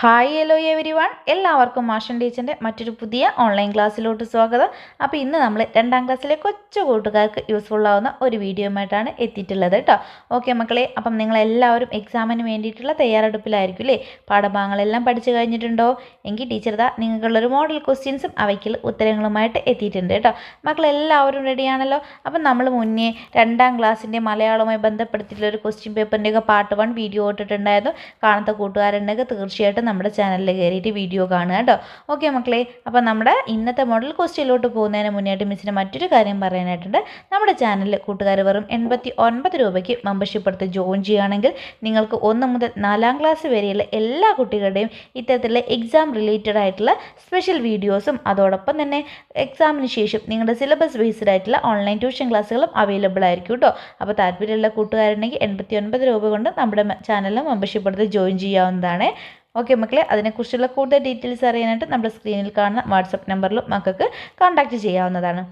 Hi hello every one, എല്ലാവർക്കും മാഷൻ ടീച്ചറിൻ്റെ മറ്റൊരു പുതിയ ഓൺലൈൻ ക്ലാസ്സിലോട്ട് സ്വാഗതം. അപ്പോൾ ഇന്ന് നമ്മൾ 2ാം ക്ലാസ്സിലെ കൊച്ചു കൂട്ടുകാർക്ക് യൂസ്ഫുൾ ആവുന്ന ഒരു വീഡിയോയുമായിട്ടാണ് എത്തിയിട്ടുള്ളത് കേട്ടോ. ഓക്കെ മക്കളെ, അപ്പം നിങ്ങളെല്ലാവരും എക്സാമിന് വേണ്ടിയിട്ടുള്ള തയ്യാറെടുപ്പിലായിരിക്കും അല്ലേ? പാഠഭാഗങ്ങളെല്ലാം പഠിച്ചു കഴിഞ്ഞിട്ടുണ്ടോ? എങ്കിൽ ടീച്ചർ നിങ്ങൾക്കുള്ളൊരു മോഡൽ ക്വസ്റ്റ്യൻസും അവയ്ക്കുള്ള ഉത്തരങ്ങളുമായിട്ട് എത്തിയിട്ടുണ്ട് കേട്ടോ. മക്കളെല്ലാവരും റെഡിയാണല്ലോ? അപ്പം നമ്മൾ മുന്നേ 2ാം ക്ലാസ്സിൻ്റെ മലയാളവുമായി ബന്ധപ്പെടുത്തിയിട്ടുള്ള ഒരു ക്വസ്റ്റ്യൻ പേപ്പറിൻ്റെയൊക്കെ പാർട്ട് 1 വീഡിയോ ഇട്ടിട്ടുണ്ടായിരുന്നു. കാണാത്ത കൂട്ടുകാരുണ്ടെങ്കിൽ തീർച്ചയായിട്ടും നമ്മുടെ ചാനലിൽ കയറിയിട്ട് വീഡിയോ കാണുക കേട്ടോ. ഓക്കെ മക്കളെ, അപ്പോൾ നമ്മുടെ ഇന്നത്തെ മോഡൽ ക്വസ്റ്റ്യനിലോട്ട് പോകുന്നതിന് മുന്നേയായിട്ട് മിസ്സിന് മറ്റൊരു കാര്യം പറയാനായിട്ടുണ്ട്. നമ്മുടെ ചാനലിൽ കൂട്ടുകാർ വെറും 89 രൂപയ്ക്ക് മെമ്പർഷിപ്പ് എടുത്ത് ജോയിൻ ചെയ്യുകയാണെങ്കിൽ നിങ്ങൾക്ക് 1 മുതൽ 4ാം ക്ലാസ് വരെയുള്ള എല്ലാ കുട്ടികളുടെയും ഇത്തരത്തിലുള്ള എക്സാം റിലേറ്റഡ് ആയിട്ടുള്ള സ്പെഷ്യൽ വീഡിയോസും അതോടൊപ്പം തന്നെ എക്സാമിന് ശേഷം നിങ്ങളുടെ സിലബസ് ബേസ്ഡ് ആയിട്ടുള്ള ഓൺലൈൻ ട്യൂഷൻ ക്ലാസ്സുകളും അവൈലബിൾ ആയിരിക്കും കേട്ടോ. അപ്പോൾ താല്പര്യമുള്ള കൂട്ടുകാരുണ്ടെങ്കിൽ 89 രൂപ കൊണ്ട് നമ്മുടെ ചാനലിൽ മെമ്പർഷിപ്പ് എടുത്ത് ജോയിൻ ചെയ്യാവുന്നതാണ്. ഓക്കെ മക്കളെ, അതിനെക്കുറിച്ചുള്ള കൂടുതൽ ഡീറ്റെയിൽസ് അറിയാനായിട്ട് നമ്മുടെ സ്ക്രീനിൽ കാണുന്ന വാട്സപ്പ് നമ്പറിലും മക്കൾക്ക് കോൺടാക്റ്റ് ചെയ്യാവുന്നതാണ്.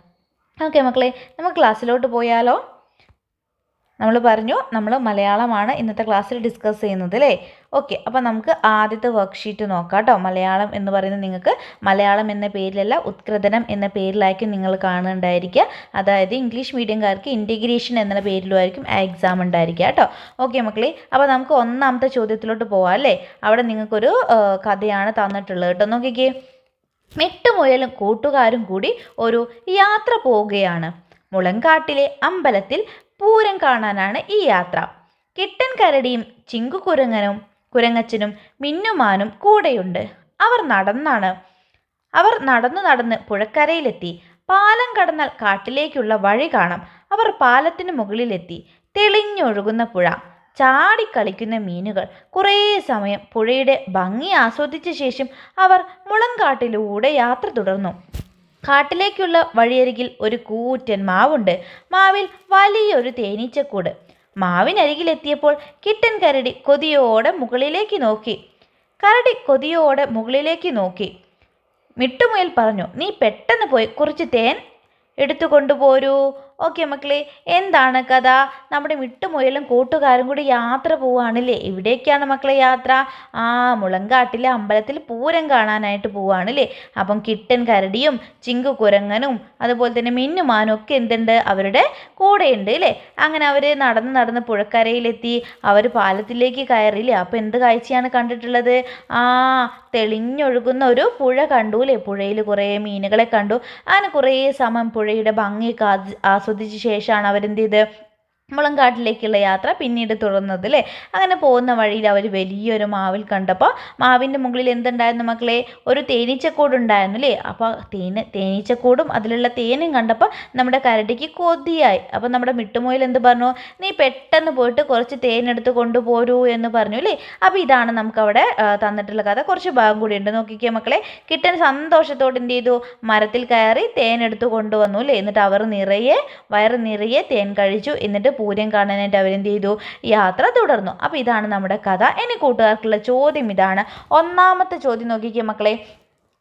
ഓക്കെ മക്കളെ, നമുക്ക് ക്ലാസ്സിലോട്ട് പോയാലോ? നമ്മൾ പറഞ്ഞു നമ്മൾ മലയാളമാണ് ഇന്നത്തെ ക്ലാസ്സിൽ ഡിസ്കസ് ചെയ്യുന്നത് അല്ലേ? ഓക്കെ, അപ്പോൾ നമുക്ക് ആദ്യത്തെ വർക്ക്ഷീറ്റ് നോക്കാം കേട്ടോ. മലയാളം എന്ന് പറയുന്നത് നിങ്ങൾക്ക് മലയാളം എന്ന പേരിലല്ല ഉത്കൃതനം എന്ന പേരിലായിരിക്കും നിങ്ങൾ കാണുന്നുണ്ടായിരിക്കുക. അതായത് ഇംഗ്ലീഷ് മീഡിയംകാർക്ക് ഇൻറ്റിഗ്രേഷൻ എന്ന പേരിലുമായിരിക്കും എക്സാം ഉണ്ടായിരിക്കുക കേട്ടോ. ഓക്കെ മക്കളെ, അപ്പോൾ നമുക്ക് ഒന്നാമത്തെ ചോദ്യത്തിലോട്ട് പോവാം അല്ലേ? അവിടെ നിങ്ങൾക്കൊരു കഥയാണ് തന്നിട്ടുള്ളത് കേട്ടോ. നോക്കിക്കേ, മെട്ടുമുയലും കൂട്ടുകാരും കൂടി ഒരു യാത്ര പോവുകയാണ്. മുളങ്കാട്ടിലെ അമ്പലത്തിൽ പൂരം കാണാനാണ് ഈ യാത്ര. കിട്ടൻ കരടിയും കുരങ്ങച്ചനും മിന്നുമാനും കൂടെയുണ്ട്. അവർ നടന്ന് പുഴക്കരയിലെത്തി. പാലം കടന്നാൽ കാട്ടിലേക്കുള്ള വഴി കാണാം. അവർ പാലത്തിന് മുകളിലെത്തി. തെളിഞ്ഞൊഴുകുന്ന പുഴ, ചാടിക്കളിക്കുന്ന മീനുകൾ. കുറേ സമയം പുഴയുടെ ഭംഗി ആസ്വദിച്ച ശേഷം അവർ മുളങ്കാട്ടിലൂടെ യാത്ര തുടർന്നു. കാട്ടിലേക്കുള്ള വഴിയരികിൽ ഒരു കൂറ്റൻ മാവുണ്ട്. മാവിൽ വലിയൊരു തേനീച്ചക്കൂട്. മാവിനരികിലെത്തിയപ്പോൾ കിട്ടൻ കരടി കൊതിയോടെ മുകളിലേക്ക് നോക്കി. മിട്ടുമുയൽ പറഞ്ഞു, നീ പെട്ടെന്ന് പോയി കുറച്ച് തേൻ എടുത്തു കൊണ്ടുപോരൂ. ഓക്കെ മക്കളെ, എന്താണ് കഥ? നമ്മുടെ മിട്ടുമുയലും കൂട്ടുകാരും കൂടി യാത്ര പോവുകയാണല്ലേ. എവിടേക്കാണ് മക്കളെ യാത്ര? മുളങ്കാട്ടിലെ അമ്പലത്തിൽ പൂരം കാണാനായിട്ട് പോവുകയാണല്ലേ. അപ്പം കിട്ടൻ കരടിയും കുരങ്ങനും അതുപോലെ തന്നെ മിന്നുമാനും ഒക്കെ എന്തുണ്ട്? അവരുടെ കൂടെയുണ്ട് അല്ലേ. അങ്ങനെ അവർ നടന്ന് പുഴക്കരയിലെത്തി. അവർ പാലത്തിലേക്ക് കയറിയില്ലേ. അപ്പം എന്ത് കാഴ്ചയാണ് കണ്ടിട്ടുള്ളത്? തെളിഞ്ഞൊഴുകുന്ന ഒരു പുഴ കണ്ടു അല്ലേ. പുഴയിൽ കുറേ മീനുകളെ കണ്ടു. അങ്ങനെ കുറേ സമയം പുഴയുടെ ഭംഗിയൊക്കെ ആസ്വദിച്ച ശേഷമാണ് അവരെന്ത് ചെയ്ത് മുളങ്കാട്ടിലേക്കുള്ള യാത്ര പിന്നീട് തുടർന്നത് അല്ലേ. അങ്ങനെ പോകുന്ന വഴിയിൽ അവർ വലിയൊരു മാവിൽ കണ്ടപ്പോൾ മാവിൻ്റെ മുകളിൽ എന്തുണ്ടായിരുന്നു മക്കളെ? ഒരു തേനീച്ചക്കൂട് ഉണ്ടായിരുന്നു അല്ലേ. അപ്പോൾ തേനീച്ചക്കൂടും അതിലുള്ള തേനും കണ്ടപ്പോൾ നമ്മുടെ കരടിക്ക് കൊതിയായി. അപ്പോൾ നമ്മുടെ മിട്ടുമുയൽ എന്ത് പറഞ്ഞു? നീ പെട്ടെന്ന് പോയിട്ട് കുറച്ച് തേനെടുത്ത് കൊണ്ടുപോരൂ എന്ന് പറഞ്ഞു അല്ലേ. അപ്പോൾ ഇതാണ് നമുക്കവിടെ തന്നിട്ടുള്ള കഥ. കുറച്ച് ഭാഗം കൂടി ഉണ്ട്, നോക്കിക്കേ മക്കളെ. കിട്ടൻ സന്തോഷത്തോടെ എന്ത് ചെയ്തു? മരത്തിൽ കയറി തേനെടുത്ത് കൊണ്ടുവന്നു അല്ലേ. എന്നിട്ട് അവർ വയറ് നിറയെ തേൻ കഴിച്ചു. എന്നിട്ട് പൂരം കാണാനായിട്ട് അവരെന്ത് ചെയ്തു? യാത്ര തുടർന്നു. അപ്പോൾ ഇതാണ് നമ്മുടെ കഥ. ഇനി കൂട്ടുകാർക്കുള്ള ചോദ്യം ഇതാണ്. ഒന്നാമത്തെ ചോദ്യം നോക്കിക്കേ മക്കളെ.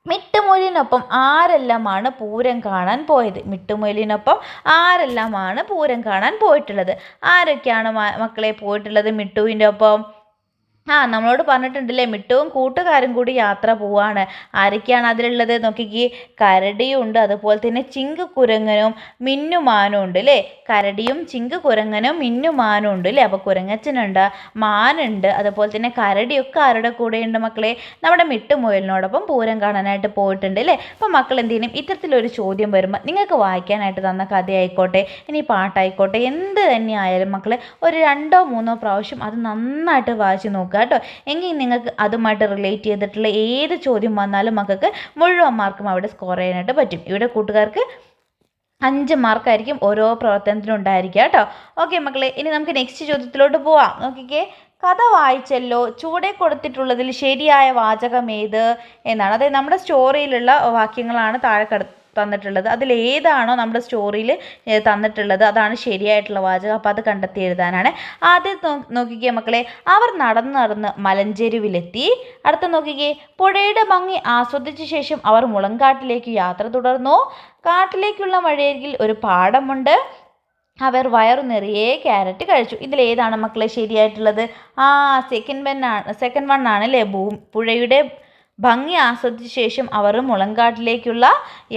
മിട്ടുമുയലിനൊപ്പം ആരെല്ലാമാണ് പൂരം കാണാൻ പോയത്? മിട്ടുമുയലിനൊപ്പം ആരെല്ലാമാണ് പൂരം കാണാൻ പോയിട്ടുള്ളത്? ആരൊക്കെയാണ് മക്കളെ പോയിട്ടുള്ളത് മിട്ടുവിൻ്റെ ഒപ്പം? നമ്മളോട് പറഞ്ഞിട്ടുണ്ടല്ലേ, മിട്ടുവും കൂട്ടുകാരും കൂടി യാത്ര പോവാണ്. ആരൊക്കെയാണ് അതിലുള്ളത്? നോക്കിക്കേ, കരടിയുണ്ട്, അതുപോലെ തന്നെ കുരങ്ങനും മിന്നുമാനും ഉണ്ട് അല്ലേ. കരടിയും കുരങ്ങനും മിന്നുമാനും ഉണ്ട് അല്ലേ. അപ്പോൾ കുരങ്ങച്ചനുണ്ട്, മാനുണ്ട്, അതുപോലെ തന്നെ കരടിയൊക്കെ ആരുടെ കൂടെയുണ്ട് മക്കളെ? നമ്മുടെ മിട്ടുമുയലിനോടൊപ്പം പൂരം കാണാനായിട്ട് പോയിട്ടുണ്ട് അല്ലേ. അപ്പോൾ മക്കൾ എന്ത് ചെയ്യണം? ഇത്തരത്തിലൊരു ചോദ്യം വരുമ്പോൾ നിങ്ങൾക്ക് വായിക്കാനായിട്ട് തന്ന കഥയായിക്കോട്ടെ ഇനി പാട്ടായിക്കോട്ടെ എന്ത് തന്നെ ആയാലും മക്കളെ ഒരു 2-3 പ്രാവശ്യം അത് നന്നായിട്ട് വായിച്ച് നോക്കുക കേട്ടോ. എങ്കിൽ നിങ്ങൾക്ക് അതുമായിട്ട് റിലേറ്റ് ചെയ്തിട്ടുള്ള ഏത് ചോദ്യം വന്നാലും മക്കൾക്ക് മുഴുവൻ മാർക്കും അവിടെ സ്കോർ ചെയ്യാനായിട്ട് പറ്റും. ഇവിടെ കൂട്ടുകാർക്ക് 5 മാർക്കായിരിക്കും ഓരോ പ്രവർത്തനത്തിനും ഉണ്ടായിരിക്കുക കേട്ടോ. ഓക്കെ മക്കളെ, ഇനി നമുക്ക് നെക്സ്റ്റ് ചോദ്യത്തിലോട്ട് പോവാം. നോക്കിക്കേ, കഥ വായിച്ചല്ലോ, ചൂടെ കൊടുത്തിട്ടുള്ളതിൽ ശരിയായ വാചകം ഏത് എന്നാണ്. അതായത് നമ്മുടെ സ്റ്റോറിയിലുള്ള വാക്യങ്ങളാണ് താഴെ തന്നിട്ടുള്ളത്. അതിലേതാണോ നമ്മുടെ സ്റ്റോറിയിൽ തന്നിട്ടുള്ളത് അതാണ് ശരിയായിട്ടുള്ള വാചകം. അപ്പോൾ അത് കണ്ടെത്തി എഴുതാനാണ്. ആദ്യം നോക്കിക്കേ മക്കളെ, അവർ നടന്ന് മലഞ്ചെരുവിലെത്തി. അടുത്ത നോക്കിക്കേ, പുഴയുടെ ഭംഗി ആസ്വദിച്ച ശേഷം അവർ മുളങ്കാട്ടിലേക്ക് യാത്ര തുടർന്നു. കാട്ടിലേക്കുള്ള വഴിയരികിൽ ഒരു പാടമുണ്ട്. അവർ വയറു നിറയെ ക്യാരറ്റ് കഴിച്ചു. ഇതിലേതാണ് മക്കളെ ശരിയായിട്ടുള്ളത്? സെക്കൻഡ് വൺ ആണ് അല്ലേ? പുഴയുടെ ഭംഗി ആസ്വദിച്ച ശേഷം അവർ മുളങ്കാട്ടിലേക്കുള്ള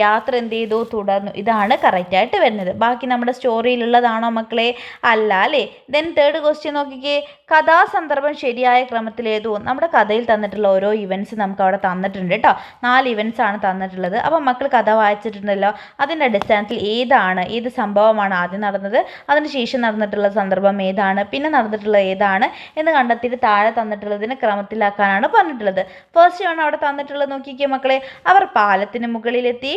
യാത്ര എന്ത് ചെയ്തു? തുടർന്നു. ഇതാണ് കറക്റ്റായിട്ട് വരുന്നത്. ബാക്കി നമ്മുടെ സ്റ്റോറിയിലുള്ളതാണോ മക്കളെ? അല്ല അല്ലേ? ദെൻ തേർഡ് ക്വസ്റ്റ്യൻ നോക്കിക്കേ. കഥാസന്ദർഭം ശരിയായ ക്രമത്തിലേതോ? നമ്മുടെ കഥയിൽ തന്നിട്ടുള്ള ഓരോ ഇവൻറ്റ്സ് നമുക്ക് അവിടെ തന്നിട്ടുണ്ട് കേട്ടോ. 4 ഇവൻറ്റ്സ് ആണ് തന്നിട്ടുള്ളത്. അപ്പം മക്കൾ കഥ വായിച്ചിട്ടുണ്ടല്ലോ. അതിൻ്റെ അടിസ്ഥാനത്തിൽ ഏത് സംഭവമാണ് ആദ്യം നടന്നത്, അതിനുശേഷം നടന്നിട്ടുള്ള സന്ദർഭം ഏതാണ്, പിന്നെ നടന്നിട്ടുള്ള ഏതാണ് എന്ന് കണ്ടെത്തിയിട്ട് താഴെ തന്നിട്ടുള്ളതിന് ക്രമത്തിലാക്കാനാണ് പറഞ്ഞിട്ടുള്ളത്. ഫസ്റ്റ് ആണ് അവിടെ തന്നിട്ടുള്ളത്. നോക്കിക്കേ മക്കളെ. അവർ പാലത്തിന് മുകളിലെത്തി.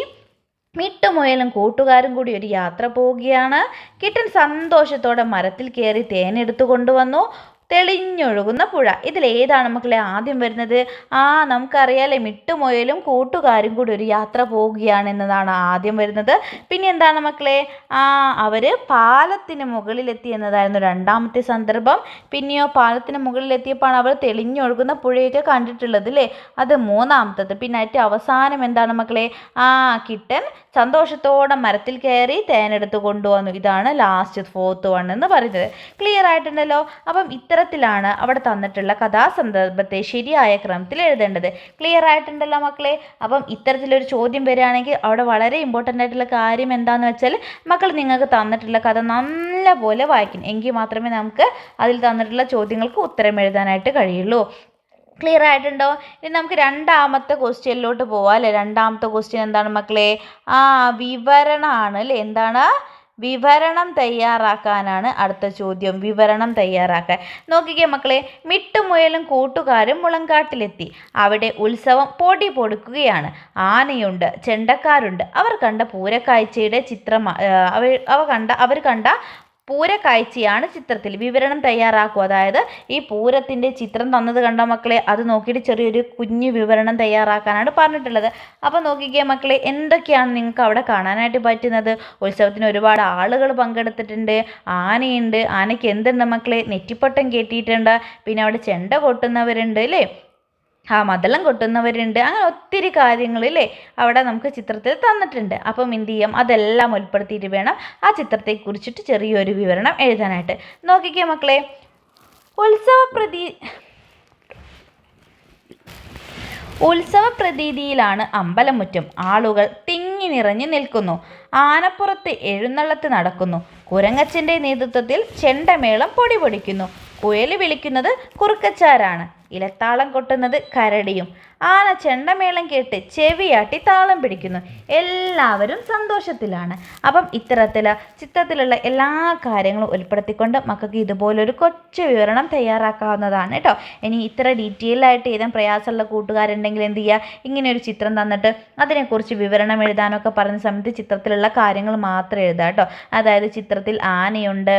മിട്ടുമുയലും കൂട്ടുകാരും കൂടി ഒരു യാത്ര പോവുകയാണ്. കിട്ടൻ സന്തോഷത്തോടെ മരത്തിൽ കയറി തേനെടുത്തു കൊണ്ടുവന്നു. തെളിഞ്ഞൊഴുകുന്ന പുഴ. ഇതിലേതാണ് മക്കളെ ആദ്യം വരുന്നത്? നമുക്കറിയാലേ, മിട്ടുമുയലും കൂട്ടുകാരും കൂടി ഒരു യാത്ര പോവുകയാണ് എന്നതാണ് ആദ്യം വരുന്നത്. പിന്നെ എന്താണ് മക്കളെ? അവർ പാലത്തിന് മുകളിലെത്തി എന്നതായിരുന്നു രണ്ടാമത്തെ സന്ദർഭം. പിന്നെയോ പാലത്തിന് മുകളിലെത്തിയപ്പോൾ അവർ തെളിഞ്ഞൊഴുകുന്ന പുഴയൊക്കെ കണ്ടിട്ടുള്ളത് അല്ലേ? അത് മൂന്നാമത്തത്. പിന്നെ ഏറ്റവും അവസാനം എന്താണ് മക്കളെ? കിട്ടൻ സന്തോഷത്തോടെ മരത്തിൽ കയറി തേനെടുത്ത് കൊണ്ടുവന്നു. ഇതാണ് ലാസ്റ്റ് ഫോർത്ത് വൺ എന്ന് പറയുന്നത്. ക്ലിയർ ആയിട്ടുണ്ടല്ലോ? അപ്പം ഇത്തരത്തിലാണ് അവിടെ തന്നിട്ടുള്ള കഥാസന്ദർഭത്തെ ശരിയായ ക്രമത്തിൽ എഴുതേണ്ടത്. ക്ലിയർ ആയിട്ടുണ്ടല്ലോ മക്കളെ? അപ്പം ഇത്തരത്തിലൊരു ചോദ്യം വരികയാണെങ്കിൽ അവിടെ വളരെ ഇമ്പോർട്ടൻ്റ് ആയിട്ടുള്ള കാര്യം എന്താണെന്ന് വെച്ചാൽ, മക്കൾ നിങ്ങൾക്ക് തന്നിട്ടുള്ള കഥ നല്ല പോലെ വായിക്കും. എങ്കിൽ മാത്രമേ നമുക്ക് അതിൽ തന്നിട്ടുള്ള ചോദ്യങ്ങൾക്ക് ഉത്തരം എഴുതാനായിട്ട് കഴിയുള്ളൂ. ക്ലിയർ ആയിട്ടുണ്ടോ? ഇനി നമുക്ക് രണ്ടാമത്തെ ക്വസ്റ്റ്യനിലോട്ട് പോവാം അല്ലേ? രണ്ടാമത്തെ ക്വസ്റ്റ്യൻ എന്താണ് മക്കളെ? വിവരണമാണ് അല്ലേ? എന്താണ്? വിവരണം തയ്യാറാക്കാനാണ് അടുത്ത ചോദ്യം. വിവരണം തയ്യാറാക്കാൻ. നോക്കിക്കേ മക്കളെ. മിട്ടുമുയലും കൂട്ടുകാരും മുളങ്കാട്ടിലെത്തി. അവിടെ ഉത്സവം പൊടി പൊടിക്കുകയാണ്. ആനയുണ്ട്, ചെണ്ടക്കാരുണ്ട്. അവർ കണ്ട പൂരക്കാഴ്ചയുടെ ചിത്രം അവർ കണ്ട പൂരക്കാഴ്ചയാണ് ചിത്രത്തിൽ. വിവരണം തയ്യാറാക്കുക. അതായത് ഈ പൂരത്തിൻ്റെ ചിത്രം തന്നത് കണ്ട മക്കളെ, അത് നോക്കിയിട്ട് ചെറിയൊരു കുഞ്ഞു വിവരണം തയ്യാറാക്കാനാണ് പറഞ്ഞിട്ടുള്ളത്. അപ്പോൾ നോക്കിക്കേ മക്കളെ, എന്തൊക്കെയാണ് നിങ്ങൾക്ക് അവിടെ കാണാനായിട്ട് പറ്റുന്നത്? ഉത്സവത്തിന് ഒരുപാട് ആളുകൾ പങ്കെടുത്തിട്ടുണ്ട്. ആനയുണ്ട്. ആനയ്ക്ക് എന്തുണ്ട് മക്കളെ? നെറ്റിപ്പട്ടം കെട്ടിയിട്ടുണ്ട്. പിന്നെ അവിടെ ചെണ്ട കൊട്ടുന്നവരുണ്ട് അല്ലേ? മദ്ദളം കൊട്ടുന്നവരുണ്ട്. അങ്ങനെ ഒത്തിരി കാര്യങ്ങൾ അല്ലേ അവിടെ നമുക്ക് ചിത്രത്തിൽ തന്നിട്ടുണ്ട്. അപ്പം എന്ത് ചെയ്യാം? അതെല്ലാം ഉൾപ്പെടുത്തിയിട്ട് വേണം ആ ചിത്രത്തെക്കുറിച്ചിട്ട് ചെറിയൊരു വിവരണം എഴുതാനായിട്ട്. നോക്കിക്കേ മക്കളെ. ഉത്സവപ്രതീതിയിലാണ് അമ്പലമുറ്റം. ആളുകൾ തിങ്ങി നിറഞ്ഞു നിൽക്കുന്നു. ആനപ്പുറത്ത് എഴുന്നള്ളത്ത് നടക്കുന്നു. കുരങ്ങച്ചൻ്റെ നേതൃത്വത്തിൽ ചെണ്ടമേളം പൊടി പൊടിക്കുന്നു. കുയല് വിളിക്കുന്നത് കുറുക്കച്ചാരാണ്. ഇലത്താളം കൊട്ടുന്നത് കരടിയും. ആന ചെണ്ടമേളം കേട്ട് ചെവിയാട്ടി താളം പിടിക്കുന്നു. എല്ലാവരും സന്തോഷത്തിലാണ്. അപ്പം ചിത്രത്തിലുള്ള എല്ലാ കാര്യങ്ങളും ഉൾപ്പെടുത്തിക്കൊണ്ട് മക്കൾക്ക് ഇതുപോലൊരു കൊച്ചു വിവരണം തയ്യാറാക്കാവുന്നതാണ് കേട്ടോ. ഇനി ഇത്ര ഡീറ്റെയിൽ ആയിട്ട് എഴുതാൻ പ്രയാസമുള്ള കൂട്ടുകാരുണ്ടെങ്കിൽ എന്ത് ചെയ്യുക? ഇങ്ങനെ ഒരു ചിത്രം തന്നിട്ട് അതിനെക്കുറിച്ച് വിവരണം എഴുതാനൊക്കെ പറഞ്ഞ സമയത്ത് ചിത്രത്തിലുള്ള കാര്യങ്ങൾ മാത്രം എഴുതുക കേട്ടോ. അതായത് ചിത്രത്തിൽ ആനയുണ്ട്,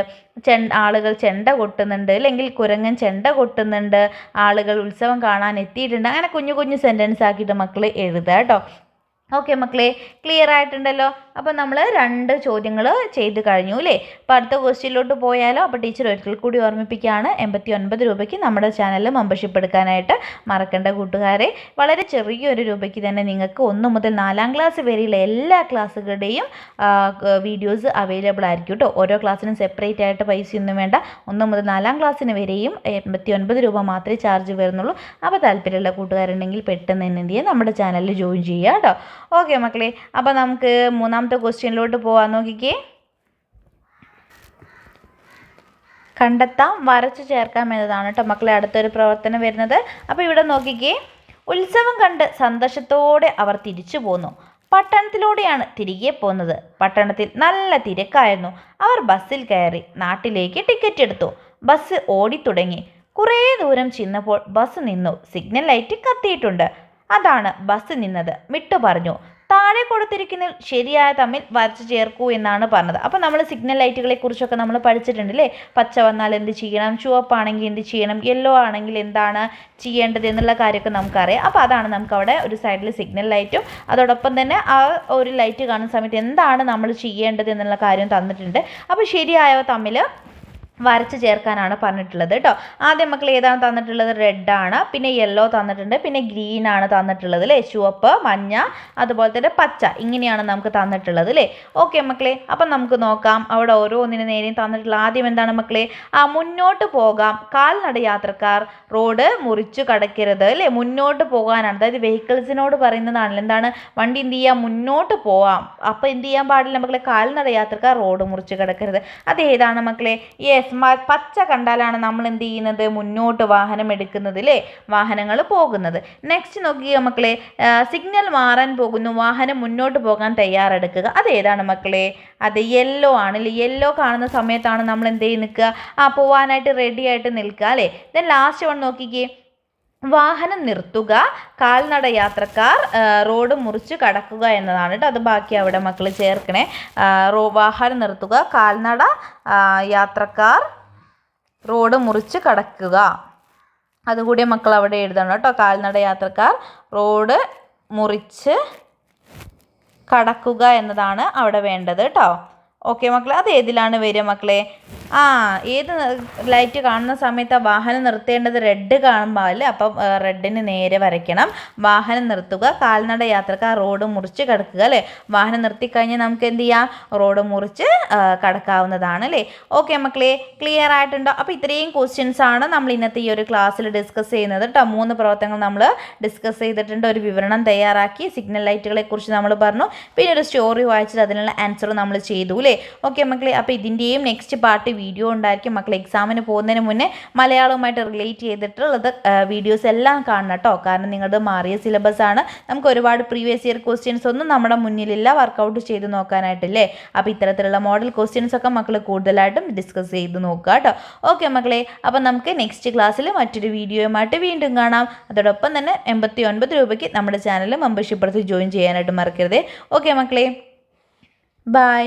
ആളുകൾ ചെണ്ട കൊട്ടുന്നുണ്ട്, അല്ലെങ്കിൽ കുരങ്ങൻ ചെണ്ട കൊട്ടുന്നുണ്ട്, ആളുകൾ ഉത്സവം കാണാൻ എത്തിയിട്ടുണ്ട്. അങ്ങനെ കുഞ്ഞു കുഞ്ഞു സെൻറ്റൻസ് ആക്കിയിട്ട് മക്കൾ എഴുതുക കേട്ടോ. ഓക്കെ മക്കളെ, ക്ലിയർ ആയിട്ടുണ്ടല്ലോ? അപ്പോൾ നമ്മൾ 2 ചോദ്യങ്ങൾ ചെയ്ത് കഴിഞ്ഞു അല്ലേ? അപ്പോൾ അടുത്ത ക്വസ്റ്റ്യനിലോട്ട് പോയാലോ? അപ്പോൾ ടീച്ചർ ഒരിക്കൽ കൂടി ഓർമ്മിപ്പിക്കുകയാണ്, 89 രൂപയ്ക്ക് നമ്മുടെ ചാനലിൽ മെമ്പർഷിപ്പ് എടുക്കാനായിട്ട് മറക്കേണ്ട കൂട്ടുകാരെ. വളരെ ചെറിയൊരു രൂപയ്ക്ക് തന്നെ നിങ്ങൾക്ക് 1 മുതൽ 4ാം ക്ലാസ് വരെയുള്ള എല്ലാ ക്ലാസ്സുകളുടെയും വീഡിയോസ് അവൈലബിൾ ആയിരിക്കും കേട്ടോ. ഓരോ ക്ലാസ്സിനും സെപ്പറേറ്റ് ആയിട്ട് പൈസയൊന്നും വേണ്ട. 1 മുതൽ 4ാം ക്ലാസ്സിന് വരെയും 89 രൂപ മാത്രമേ ചാർജ് വരുന്നുള്ളൂ. അപ്പോൾ താല്പര്യമുള്ള കൂട്ടുകാരുണ്ടെങ്കിൽ പെട്ടെന്ന് തന്നെ എന്ത് ചെയ്യുക? നമ്മുടെ ചാനലിൽ ജോയിൻ ചെയ്യുക കേട്ടോ. ഓക്കെ മക്കളെ, അപ്പോൾ നമുക്ക് 3ാമത്തെ ക്വസ്റ്റ്യനിലോട്ട് പോകാൻ. നോക്കിക്കേ. കണ്ടെത്താം, വരച്ചു ചേർക്കാം എന്നതാണ് കേട്ടോ മക്കളെ അടുത്തൊരു പ്രവർത്തനം വരുന്നത്. അപ്പോൾ ഇവിടെ നോക്കിക്കേ. ഉത്സവം കണ്ട് സന്തോഷത്തോടെ അവർ തിരിച്ചു പോന്നു. പട്ടണത്തിലൂടെയാണ് തിരികെ പോകുന്നത്. പട്ടണത്തിൽ നല്ല തിരക്കായിരുന്നു. അവർ ബസ്സിൽ കയറി നാട്ടിലേക്ക് ടിക്കറ്റ് എടുത്തു. ബസ് ഓടിത്തുടങ്ങി. കുറേ ദൂരം ചെന്നപ്പോൾ ബസ് നിന്നു. സിഗ്നൽ ലൈറ്റ് കത്തിയിട്ടുണ്ട്. അതാണ് ബസ് നിന്നത്. മിട്ടു പറഞ്ഞു. താഴെ കൊടുത്തിരിക്കുന്നതിൽ ശരിയായ തമ്മിൽ വരച്ചു ചേർക്കൂ എന്നാണ് പറഞ്ഞത്. അപ്പോൾ നമ്മൾ സിഗ്നൽ ലൈറ്റുകളെ കുറിച്ചൊക്കെ നമ്മൾ പഠിച്ചിട്ടുണ്ട് അല്ലേ? പച്ച വന്നാൽ എന്ത് ചെയ്യണം, ചുവപ്പാണെങ്കിൽ എന്ത് ചെയ്യണം, യെല്ലോ ആണെങ്കിൽ എന്താണ് ചെയ്യേണ്ടത് എന്നുള്ള കാര്യമൊക്കെ നമുക്കറിയാം. അപ്പോൾ അതാണ് നമുക്ക് അവിടെ ഒരു സൈഡിൽ സിഗ്നൽ ലൈറ്റും അതോടൊപ്പം തന്നെ ആ ഒരു ലൈറ്റ് കാണുന്ന സമയത്ത് എന്താണ് നമ്മൾ ചെയ്യേണ്ടത് എന്നുള്ള കാര്യം തന്നിട്ടുണ്ട്. അപ്പോൾ ശരിയായവ തമ്മിൽ വരച്ച് ചേർക്കാനാണ് പറഞ്ഞിട്ടുള്ളത് കേട്ടോ. ആദ്യം മക്കൾ ഏതാണ് തന്നിട്ടുള്ളത്? റെഡാണ്, പിന്നെ യെല്ലോ തന്നിട്ടുണ്ട്, പിന്നെ ഗ്രീൻ ആണ് തന്നിട്ടുള്ളത് അല്ലേ. ചുവപ്പ്, മഞ്ഞ, അതുപോലെ തന്നെ പച്ച, ഇങ്ങനെയാണ് നമുക്ക് തന്നിട്ടുള്ളത് അല്ലേ. ഓക്കെ മക്കളെ, അപ്പം നമുക്ക് നോക്കാം അവിടെ ഓരോന്നിന് നേരെയും തന്നിട്ടുള്ള ആദ്യം എന്താണ് മക്കളെ? മുന്നോട്ട് പോകാം, കാൽനട യാത്രക്കാർ റോഡ് മുറിച്ചു കടക്കരുത് അല്ലേ. മുന്നോട്ട് പോകാനാണ്, അതായത് വെഹിക്കിൾസിനോട് പറയുന്നതാണല്ലോ. എന്താണ്? വണ്ടി എന്ത് ചെയ്യാം? മുന്നോട്ട് പോവാം. അപ്പോൾ എന്ത് ചെയ്യാൻ പാടില്ല മക്കളെ? കാൽനട യാത്രക്കാർ റോഡ് മുറിച്ച് കിടക്കരുത്. അത് ഏതാണ് മക്കളെ? യെസ്, പച്ച കണ്ടാലാണ് നമ്മൾ എന്ത് ചെയ്യുന്നത്? മുന്നോട്ട് വാഹനം എടുക്കുന്നത് അല്ലേ, വാഹനങ്ങൾ പോകുന്നത്. നെക്സ്റ്റ് നോക്കിയ മക്കളെ, സിഗ്നൽ മാറാൻ പോകുന്നു, വാഹനം മുന്നോട്ട് പോകാൻ തയ്യാറെടുക്കുക. അത് ഏതാണ് മക്കളെ? അത് യെല്ലോ ആണ്. യെല്ലോ കാണുന്ന സമയത്താണ് നമ്മൾ എന്ത് ചെയ്ത് നിൽക്കുക? പോവാനായിട്ട് റെഡി ആയിട്ട് നിൽക്കുക അല്ലേ. ദെൻ ലാസ്റ്റ് വൺ നോക്കിക്കേ, വാഹനം നിർത്തുക, കാൽനട യാത്രക്കാർ റോഡ് മുറിച്ച് കടക്കുക എന്നതാണ് കേട്ടോ. അത് ബാക്കി അവിടെ മക്കൾ ചേർക്കണേ. വാഹനം നിർത്തുക, കാൽനട യാത്രക്കാർ റോഡ് മുറിച്ച് കടക്കുക, അതുകൂടി മക്കൾ അവിടെ എഴുതണം കേട്ടോ. കാൽനട യാത്രക്കാർ റോഡ് മുറിച്ച് കടക്കുക എന്നതാണ് അവിടെ വേണ്ടത് കേട്ടോ. ഓക്കെ മക്കളെ, അത് ഏതിലാണ് വരിക മക്കളെ? ഏത് ലൈറ്റ് കാണുന്ന സമയത്ത് വാഹനം നിർത്തേണ്ടത്? റെഡ് കാണുമ്പോൾ അല്ലേ. അപ്പം റെഡിന് നേരെ വരയ്ക്കണം. വാഹനം നിർത്തുക, കാൽനട യാത്രക്കാർ റോഡ് മുറിച്ച് കടക്കുക അല്ലേ. വാഹനം നിർത്തിക്കഴിഞ്ഞാൽ നമുക്ക് എന്ത് ചെയ്യാം? റോഡ് മുറിച്ച് കടക്കാവുന്നതാണ് അല്ലേ. ഓക്കെ മക്കളെ, ക്ലിയർ ആയിട്ടുണ്ടോ? അപ്പോൾ ഇത്രയും ക്വസ്റ്റ്യൻസ് ആണ് നമ്മൾ ഇന്നത്തെ ഈ ഒരു ക്ലാസ്സിൽ ഡിസ്കസ് ചെയ്യുന്നത് കേട്ടോ. 3 പ്രവർത്തനങ്ങൾ നമ്മൾ ഡിസ്കസ് ചെയ്തിട്ടുണ്ട്. ഒരു വിവരണം തയ്യാറാക്കി, സിഗ്നൽ ലൈറ്റുകളെ കുറിച്ച് നമ്മൾ പറഞ്ഞു, പിന്നെ ഒരു സ്റ്റോറി വായിച്ചിട്ട് അതിനുള്ള ആൻസർ നമ്മൾ ചെയ്തു അല്ലേ. ഓക്കെ മക്കളെ, അപ്പോൾ ഇതിൻ്റെയും നെക്സ്റ്റ് പാർട്ട് വീഡിയോ ഉണ്ടായിരിക്കും. മക്കൾ എക്സാമിന് പോകുന്നതിന് മുന്നേ മലയാളവുമായിട്ട് റിലേറ്റ് ചെയ്തിട്ടുള്ളത് വീഡിയോസ് എല്ലാം കാണണം കേട്ടോ. കാരണം നിങ്ങളുടെ മാറിയ സിലബസ് ആണ്. നമുക്ക് ഒരുപാട് പ്രീവിയസ് ഇയർ ക്വസ്റ്റ്യൻസ് ഒന്നും നമ്മുടെ മുന്നിലില്ല വർക്കൗട്ട് ചെയ്ത് നോക്കാനായിട്ടില്ലേ. അപ്പോൾ ഇത്തരത്തിലുള്ള മോഡൽ ക്വസ്റ്റ്യൻസ് ഒക്കെ മക്കൾ കൂടുതലായിട്ടും ഡിസ്കസ് ചെയ്ത് നോക്കുക കേട്ടോ. ഓക്കെ മക്കളെ, അപ്പം നമുക്ക് നെക്സ്റ്റ് ക്ലാസ്സിൽ മറ്റൊരു വീഡിയോയുമായിട്ട് വീണ്ടും കാണാം. അതോടൊപ്പം തന്നെ 89 രൂപയ്ക്ക് നമ്മുടെ ചാനൽ മെമ്പർഷിപ്പ് എടുത്ത് ജോയിൻ ചെയ്യാനായിട്ട് മറക്കരുത്. ഓക്കെ മക്കളെ, ബൈ.